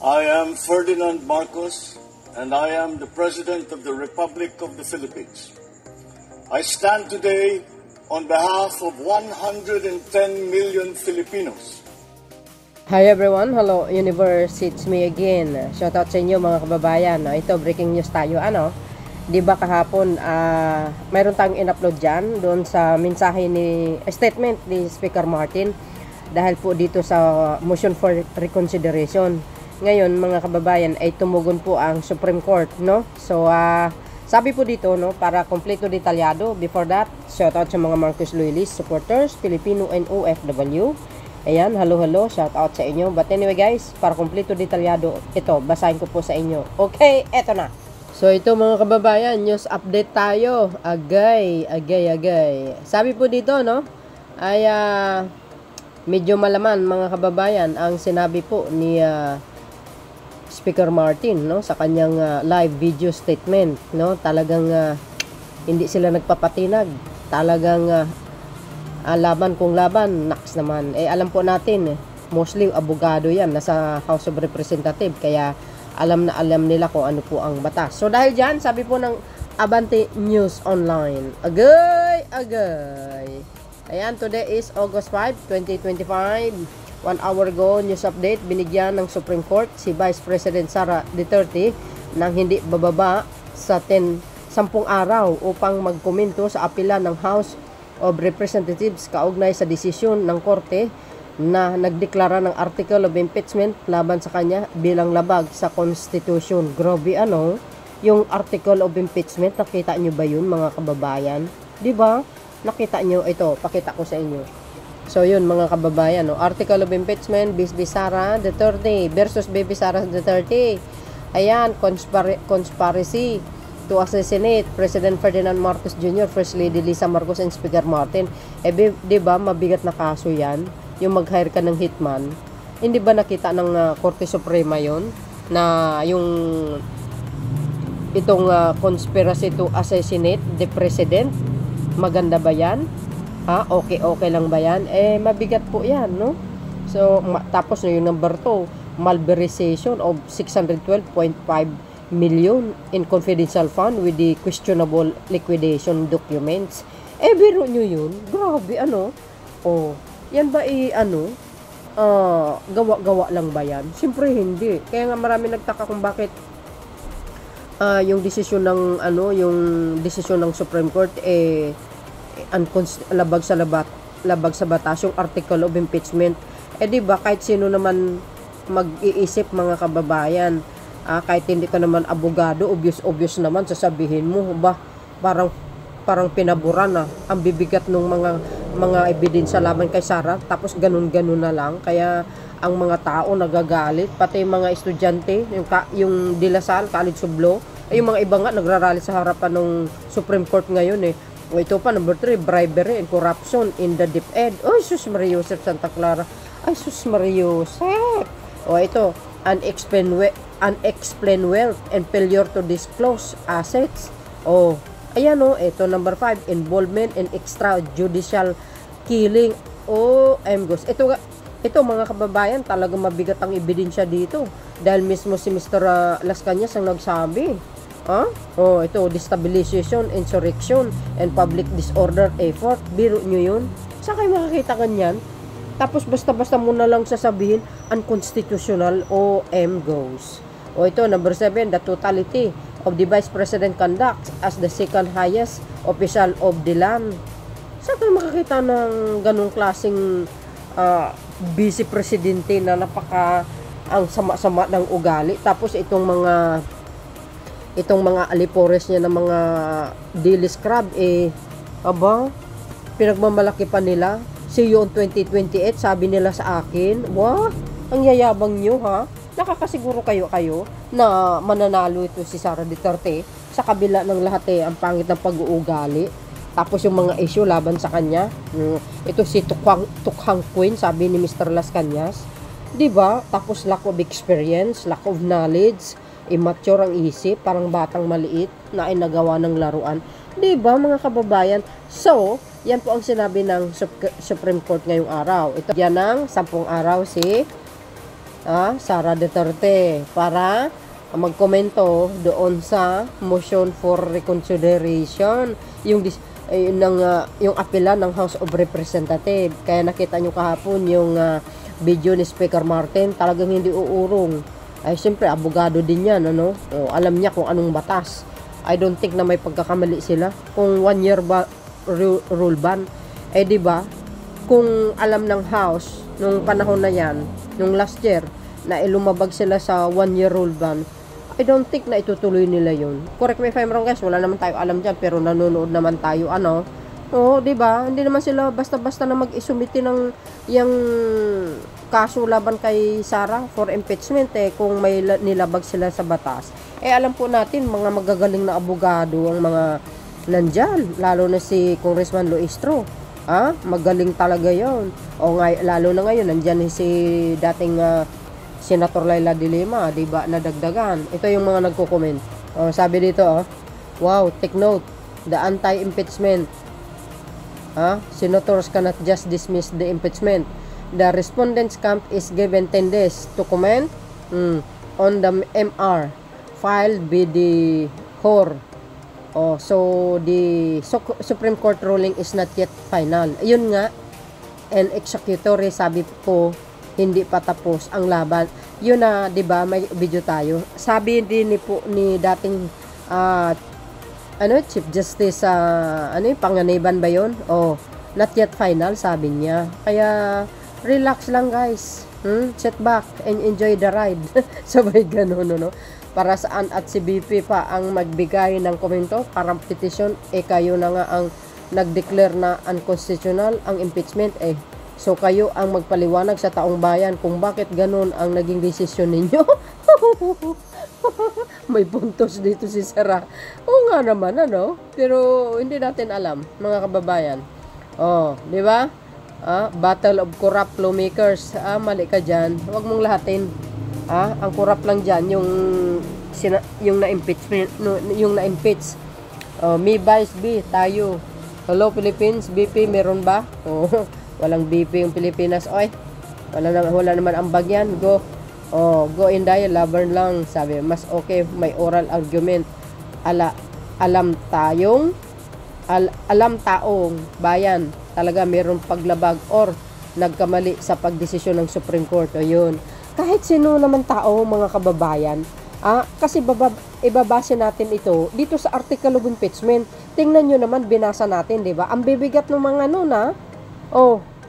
I am Ferdinand Marcos, and I am the President of the Republic of the Philippines. I stand today on behalf of 110 million Filipinos. Hi everyone, hello universe, it's me again. Shoutout sa inyo mga kababayan. Ito, breaking news tayo. Di ba kahapon, mayroon tayong in-upload dyan doon sa mensahe statement ni Speaker Martin dahil po dito sa motion for reconsideration. Ngayon mga kababayan ay tumugon po ang Supreme Court, no? So sabi po dito, no, para kompleto detalyado, before that, shoutout sa mga Marcos Loyalist supporters, Filipino and OFW. Ayan, hello, shoutout sa inyo. But anyway guys, para kompleto detalyado, ito, basahin ko po sa inyo. Okay, eto na. So ito mga kababayan, news update tayo. Agay. Sabi po dito, no, ay medyo malaman mga kababayan ang sinabi po ni Speaker Martin, no, sa kanyang live video statement, no. Talagang hindi sila nagpapatinag. Talagang laban kung laban, naks naman. Alam po natin, mostly abogado 'yan, nasa House of Representatives, kaya alam nila kung ano po ang batas. So dahil diyan, sabi po ng Abante News Online, agay. Ayan, today is August 5, 2025. 1 hour ago, news update, binigyan ng Supreme Court si Vice President Sara Duterte ng hindi bababa sa 10 araw upang magkomento sa apela ng House of Representatives kaugnay sa desisyon ng Korte na nagdeklara ng Article of Impeachment laban sa kanya bilang labag sa Constitution. Grabe yung Article of Impeachment, nakita nyo ba yun mga kababayan? Diba? Nakita nyo, ito, pakita ko sa inyo. So yun mga kababayan, no? Article of Impeachment, Baby Sara Duterte versus Baby Sara Duterte. Ayan, conspiracy to assassinate President Ferdinand Marcos Jr., First Lady Lisa Marcos, and Speaker Martin. Diba, mabigat na kaso yan, yung mag-hire ka ng hitman. Hindi ba nakita ng Korte Suprema yon na yung itong conspiracy to assassinate the President? Maganda ba yan? Okay lang ba yan? Mabigat po yan, no? So, tapos yung number 2, malversation of 612.5 million in confidential fund with the questionable liquidation documents. Biro nyo yun? Grabe, yan ba gawa-gawa lang ba yan? Siyempre hindi. Kaya nga marami nagtaka kung bakit yung desisyon ng Supreme Court labag sa batas yung Article of Impeachment. Diba, kahit sino naman mag-iisip mga kababayan, kahit hindi ka naman abogado, obvious naman sasabihin mo, parang pinaburan ang bibigat ng mga ebidensya laban kay Sara, tapos ganun na lang. Kaya ang mga tao nagagalit, pati yung mga estudyante, yung De La Salle College of Law, yung mga iba nga nagrarally sa harapan ng Supreme Court ngayon. Ito pa, number 3, bribery and corruption in the DepEd. Sus Maria Joseph Santa Clara. Sus Maria Joseph. Ito, unexplained wealth and failure to disclose assets. Ayan ito, number 5, involvement in extrajudicial killing. MGOS. Ito mga kababayan, talagang mabigat ang ebidensya dito. Dahil mismo si Mr. Las Cañas ang nagsabi. Ito, destabilization, insurrection, and public disorder effort. Biro nyo yun? Saan kayo makakita kanyan? Tapos basta-basta mo na lang sasabihin, unconstitutional, MGOS. Ito, number 7, the totality of the Vice President conduct as the second highest official of the land. Saan kayo makakita ng ganong klaseng vice presidente na ang sama-sama ng ugali? Tapos itong mga alipores niya ng mga daily scrub, pinagmamalaki pa nila. See you on 2028, sabi nila sa akin. Ang yayabang nyo, nakakasiguro kayo na mananalo ito si Sara Duterte sa kabila ng lahat ang pangit ng pag-uugali. Tapos yung mga issue laban sa kanya, ito si Tukhang Queen, sabi ni Mr. Las Cañas, diba? Tapos lack of experience, lack of knowledge, immature ang isip, parang batang maliit na ay nagawa ng laruan. Diba mga kababayan? So, yan po ang sinabi ng Supreme Court ngayong araw. Ito yan ng 10 araw si Sara Duterte para magkomento doon sa motion for reconsideration yung yung apela ng House of Representatives. Kaya nakita nyo kahapon yung video ni Speaker Martin, talagang hindi uurong. Ay siyempre abogado din yan, ano? Alam niya kung anong batas. I don't think na may pagkakamali sila kung 1 year rule ban. Di ba? Kung alam ng House nung panahon na yan, nung last year, na ilumabag sila sa 1 year rule ban, I don't think na itutuloy nila yun. Correct me if I'm wrong, guys. Wala naman tayo alam dyan, pero nanonood naman tayo, ano? Di ba? Hindi naman sila basta-basta na mag-isumiti ng yung kaso laban kay Sara for impeachment, kung may nilabag sila sa batas. Alam po natin, mga magagaling na abogado ang mga nandyan, lalo na si Congressman Luistro. Magaling talaga yon. Lalo na ngayon, nandyan si dating Senator Laila de Lima, di ba, nadagdagan. Ito yung mga nagko-comment. Sabi dito, wow, take note, the anti-impeachment. Senators cannot just dismiss the impeachment. The respondents' camp is given 10 days to comment on the MR filed by the CORE. So the Supreme Court ruling is not yet final. Ayun nga, and executory, sabi po, hindi pa tapos ang laban. Yun na, 'di ba, may video tayo. Sabi din ni dating Chief Justice Panganiban ba 'yon? Not yet final, sabi niya. Kaya relax lang, guys. Sit back and enjoy the ride. Sabay ganun, no? Para saan at si BP pa ang magbigay ng komento para petition, kayo na nga ang nag-declare na unconstitutional ang impeachment, So, kayo ang magpaliwanag sa taong bayan kung bakit ganun ang naging desisyon ninyo. May puntos dito si Sara. Nga naman, ano? Pero, hindi natin alam, mga kababayan. Di ba? Battle of corrupt lawmakers. Mali ka dyan. Huwag mong lahatin. Ang corrupt lang dyan, yung na-impeachment, yung na-impeach. Me, Vice B, tayo. Hello, Philippines, BP, meron ba? Walang BP yung Pilipinas. Wala naman ambag yan. Go in dialogue, learn lang. Sabi, mas okay, may oral argument. Alam taong bayan talaga mayroong paglabag or nagkamali sa pagdesisyon ng Supreme Court. Yun. Kahit sino naman tao, mga kababayan, kasi ibabase natin ito dito sa article of impeachment. Tingnan nyo naman, binasa natin, di ba? Ang bibigat ng mga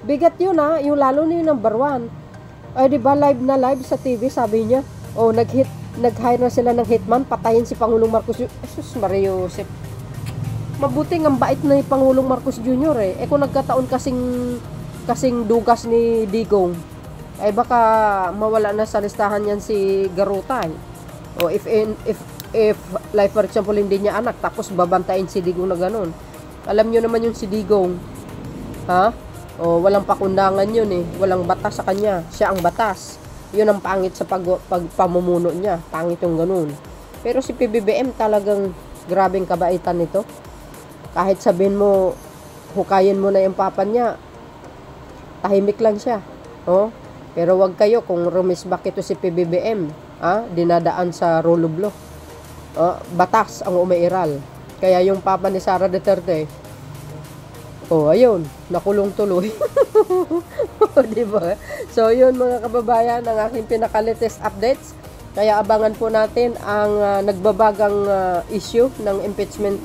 bigat yun, yung lalo na yung number 1. Di ba, live na live sa TV, sabi niya. Nag-hire na sila ng hitman, patayin si Pangulong Marcos. Jesus Maria Joseph. Mabuting ang bait na ni Pangulong Marcos Jr. Kung nagkataon kasing dugas ni Digong, baka mawala na sa listahan yan si Garota. If like for example, hindi niya anak, tapos babantayin si Digong na ganun. Alam nyo naman yung si Digong, walang pakundangan yun, walang batas sa kanya, siya ang batas. Yun ang pangit sa pagpamumuno niya, pangit yung ganun. Pero si PBBM talagang grabing kabaitan nito. Kahit sabihin mo, hukayin mo na yung papa niya, tahimik lang siya. Pero wag kayo, kung rumisbak ito si PBBM, dinadaan sa rule of law. Batas ang umairal. Kaya yung papa ni Sara Duterte, ayun, nakulong tuloy. Diba? So, yun mga kababayan, ang aking pinaka-latest updates. Kaya abangan po natin ang nagbabagang issue ng impeachment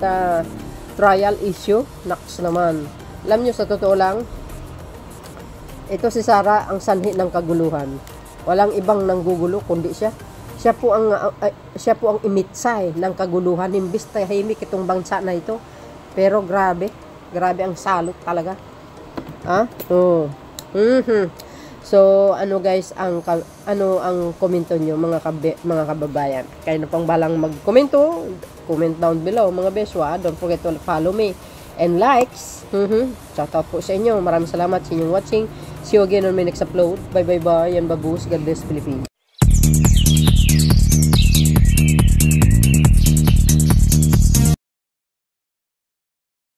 trial issue. Naks naman. Alam nyo, sa totoo lang, ito si Sara ang sanhi ng kaguluhan. Walang ibang nanggugulo kundi siya. Siya po ang imitsay ng kaguluhan. Imbis tahimik itong bansa na ito. Pero grabe ang salot talaga. So, guys, ang komento nyo, mga kababayan. Kayo na pang balang magkomento, comment down below, mga beswa. Don't forget to follow me and likes. Shout out po sa inyo. Maraming salamat sa inyong watching. See you again on my next upload. Bye. Yan, babus. God bless Philippines.